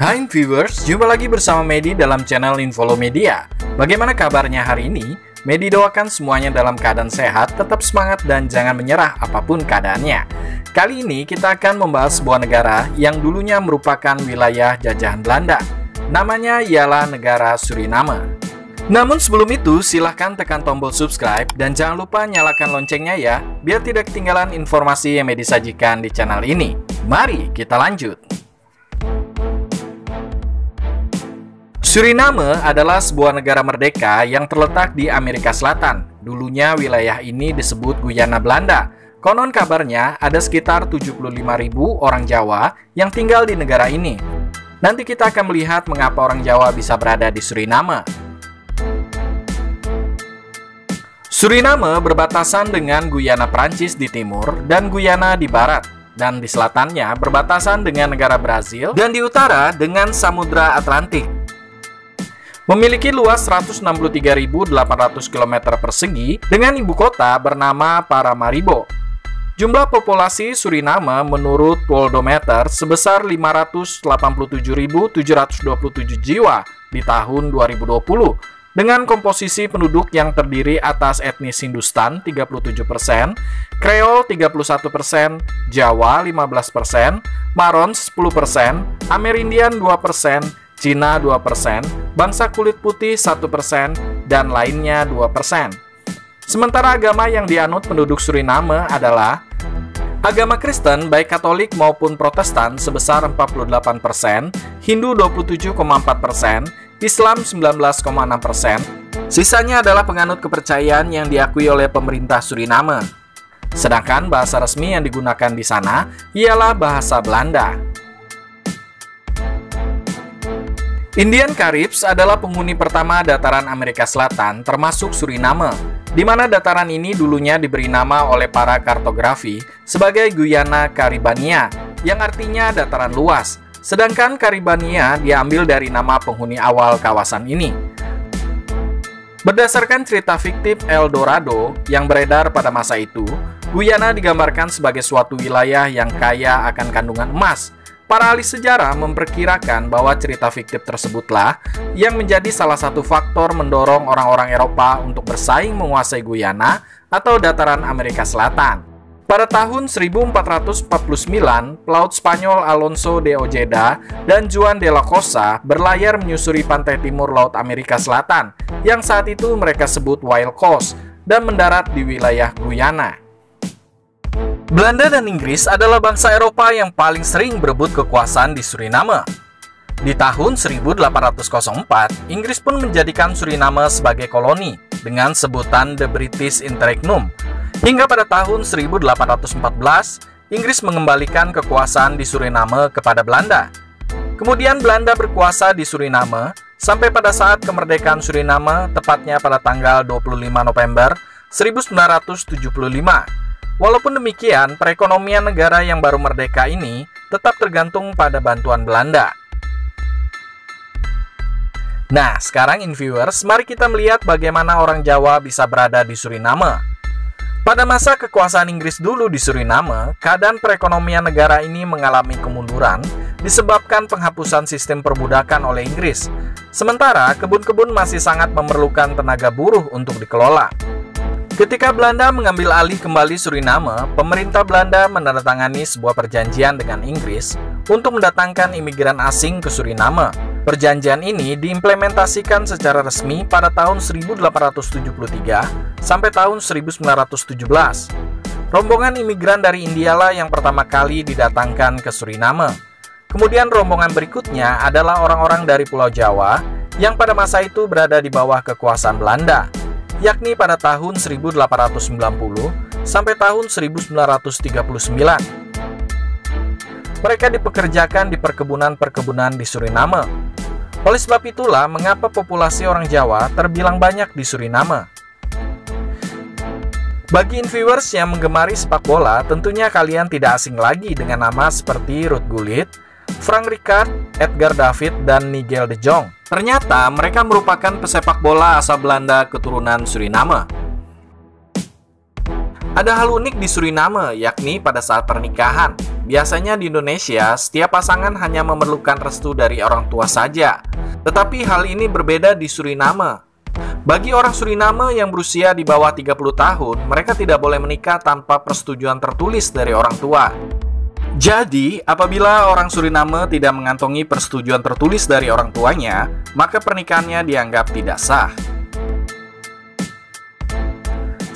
Hai viewers, jumpa lagi bersama Medi dalam channel Infolo Media. Bagaimana kabarnya hari ini? Medi doakan semuanya dalam keadaan sehat, tetap semangat dan jangan menyerah apapun keadaannya. Kali ini kita akan membahas sebuah negara yang dulunya merupakan wilayah jajahan Belanda. Namanya ialah negara Suriname. Namun sebelum itu, silahkan tekan tombol subscribe dan jangan lupa nyalakan loncengnya ya, biar tidak ketinggalan informasi yang Medi sajikan di channel ini. Mari kita lanjut. Suriname adalah sebuah negara merdeka yang terletak di Amerika Selatan. Dulunya wilayah ini disebut Guyana Belanda. Konon kabarnya ada sekitar 75.000 orang Jawa yang tinggal di negara ini. Nanti kita akan melihat mengapa orang Jawa bisa berada di Suriname. Suriname berbatasan dengan Guyana Prancis di timur dan Guyana di barat. Dan di selatannya berbatasan dengan negara Brazil dan di utara dengan Samudra Atlantik. Memiliki luas 163.800 km persegi dengan ibu kota bernama Paramaribo. Jumlah populasi Suriname menurut Worldometer sebesar 587.727 jiwa di tahun 2020 dengan komposisi penduduk yang terdiri atas etnis Hindustan 37%, Kreol 31%, Jawa 15%, Maron 10%, Amerindian 2%, Cina 2%, bangsa kulit putih 1%, dan lainnya 2%. Sementara agama yang dianut penduduk Suriname adalah agama Kristen baik Katolik maupun Protestan sebesar 48%, Hindu 27,4%, Islam 19,6%. Sisanya adalah penganut kepercayaan yang diakui oleh pemerintah Suriname. Sedangkan bahasa resmi yang digunakan di sana ialah bahasa Belanda. Indian Caribs adalah penghuni pertama dataran Amerika Selatan, termasuk Suriname, di mana dataran ini dulunya diberi nama oleh para kartografi sebagai Guyana Caribania, yang artinya dataran luas, sedangkan Caribania diambil dari nama penghuni awal kawasan ini. Berdasarkan cerita fiktif El Dorado yang beredar pada masa itu, Guyana digambarkan sebagai suatu wilayah yang kaya akan kandungan emas. Para ahli sejarah memperkirakan bahwa cerita fiktif tersebutlah yang menjadi salah satu faktor mendorong orang-orang Eropa untuk bersaing menguasai Guyana atau dataran Amerika Selatan. Pada tahun 1449, pelaut Spanyol Alonso de Ojeda dan Juan de la Cosa berlayar menyusuri pantai timur Laut Amerika Selatan, yang saat itu mereka sebut Wild Coast, dan mendarat di wilayah Guyana. Belanda dan Inggris adalah bangsa Eropa yang paling sering berebut kekuasaan di Suriname. Di tahun 1804, Inggris pun menjadikan Suriname sebagai koloni dengan sebutan The British Interregnum. Hingga pada tahun 1814, Inggris mengembalikan kekuasaan di Suriname kepada Belanda. Kemudian Belanda berkuasa di Suriname sampai pada saat kemerdekaan Suriname, tepatnya pada tanggal 25 November 1975. Walaupun demikian, perekonomian negara yang baru merdeka ini tetap tergantung pada bantuan Belanda. Nah, sekarang viewers, mari kita melihat bagaimana orang Jawa bisa berada di Suriname. Pada masa kekuasaan Inggris dulu di Suriname, keadaan perekonomian negara ini mengalami kemunduran disebabkan penghapusan sistem perbudakan oleh Inggris. Sementara kebun-kebun masih sangat memerlukan tenaga buruh untuk dikelola. Ketika Belanda mengambil alih kembali Suriname, pemerintah Belanda menandatangani sebuah perjanjian dengan Inggris untuk mendatangkan imigran asing ke Suriname. Perjanjian ini diimplementasikan secara resmi pada tahun 1873 sampai tahun 1917. Rombongan imigran dari Indialah yang pertama kali didatangkan ke Suriname. Kemudian rombongan berikutnya adalah orang-orang dari Pulau Jawa yang pada masa itu berada di bawah kekuasaan Belanda, yakni pada tahun 1890 sampai tahun 1939. Mereka dipekerjakan di perkebunan-perkebunan di Suriname. Oleh sebab itulah mengapa populasi orang Jawa terbilang banyak di Suriname. Bagi viewers yang menggemari sepak bola, tentunya kalian tidak asing lagi dengan nama seperti Ruud Gullit, Frank Rijkaard, Edgar David, dan Nigel de Jong. Ternyata mereka merupakan pesepak bola asal Belanda keturunan Suriname. Ada hal unik di Suriname, yakni pada saat pernikahan, biasanya di Indonesia, setiap pasangan hanya memerlukan restu dari orang tua saja. Tetapi hal ini berbeda di Suriname. Bagi orang Suriname yang berusia di bawah 30 tahun, mereka tidak boleh menikah tanpa persetujuan tertulis dari orang tua. Jadi, apabila orang Suriname tidak mengantongi persetujuan tertulis dari orang tuanya, maka pernikahannya dianggap tidak sah.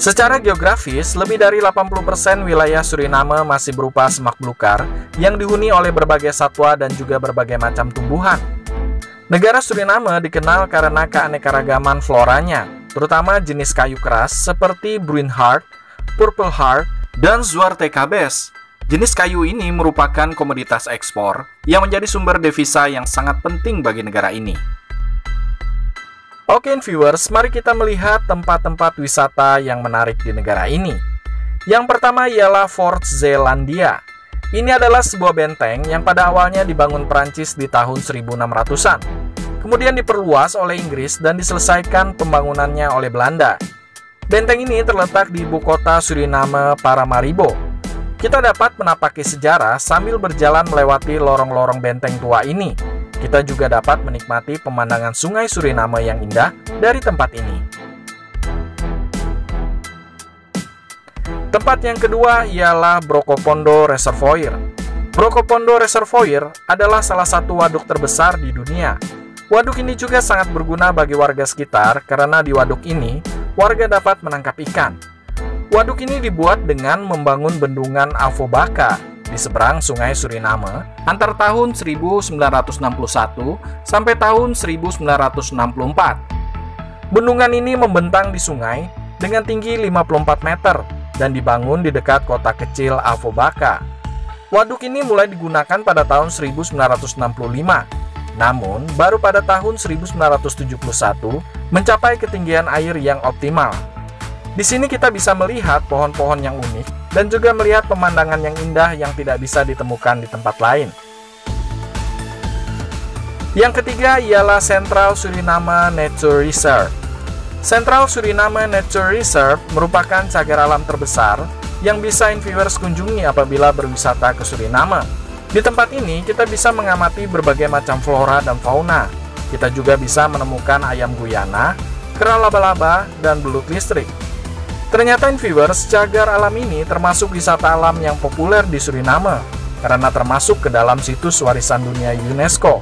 Secara geografis, lebih dari 80% wilayah Suriname masih berupa semak belukar yang dihuni oleh berbagai satwa dan juga berbagai macam tumbuhan. Negara Suriname dikenal karena keanekaragaman floranya, terutama jenis kayu keras seperti Bruin Heart, Purple Heart, dan Zwarte Cabes. Jenis kayu ini merupakan komoditas ekspor yang menjadi sumber devisa yang sangat penting bagi negara ini. Oke viewers, mari kita melihat tempat-tempat wisata yang menarik di negara ini. Yang pertama ialah Fort Zeelandia. Ini adalah sebuah benteng yang pada awalnya dibangun Prancis di tahun 1600-an. Kemudian diperluas oleh Inggris dan diselesaikan pembangunannya oleh Belanda. Benteng ini terletak di ibu kota Suriname, Paramaribo. Kita dapat menapaki sejarah sambil berjalan melewati lorong-lorong benteng tua ini. Kita juga dapat menikmati pemandangan sungai Suriname yang indah dari tempat ini. Tempat yang kedua ialah Brokopondo Reservoir. Brokopondo Reservoir adalah salah satu waduk terbesar di dunia. Waduk ini juga sangat berguna bagi warga sekitar karena di waduk ini warga dapat menangkap ikan. Waduk ini dibuat dengan membangun bendungan Afobaka di seberang sungai Suriname antara tahun 1961 sampai tahun 1964. Bendungan ini membentang di sungai dengan tinggi 54 meter dan dibangun di dekat kota kecil Afobaka. Waduk ini mulai digunakan pada tahun 1965, namun baru pada tahun 1971 mencapai ketinggian air yang optimal. Di sini kita bisa melihat pohon-pohon yang unik dan juga melihat pemandangan yang indah yang tidak bisa ditemukan di tempat lain. Yang ketiga ialah Central Suriname Nature Reserve. Central Suriname Nature Reserve merupakan cagar alam terbesar yang bisa viewers kunjungi apabila berwisata ke Suriname. Di tempat ini kita bisa mengamati berbagai macam flora dan fauna. Kita juga bisa menemukan ayam Guyana, kera laba-laba, dan belut listrik. Ternyata viewers, cagar alam ini termasuk wisata alam yang populer di Suriname karena termasuk ke dalam situs warisan dunia UNESCO.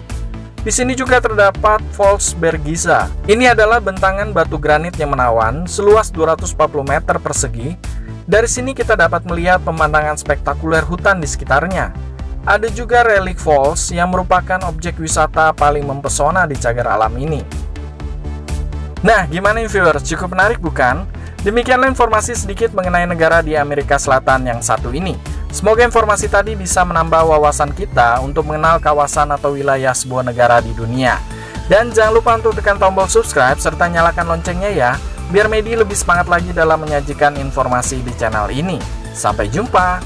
Di sini juga terdapat Falls Bergiza. Ini adalah bentangan batu granit yang menawan seluas 240 meter persegi. Dari sini kita dapat melihat pemandangan spektakuler hutan di sekitarnya. Ada juga Relic Falls yang merupakan objek wisata paling mempesona di cagar alam ini. Nah, gimana viewers? Cukup menarik bukan? Demikianlah informasi sedikit mengenai negara di Amerika Selatan yang satu ini. Semoga informasi tadi bisa menambah wawasan kita untuk mengenal kawasan atau wilayah sebuah negara di dunia. Dan jangan lupa untuk tekan tombol subscribe serta nyalakan loncengnya ya, biar Medi lebih semangat lagi dalam menyajikan informasi di channel ini. Sampai jumpa!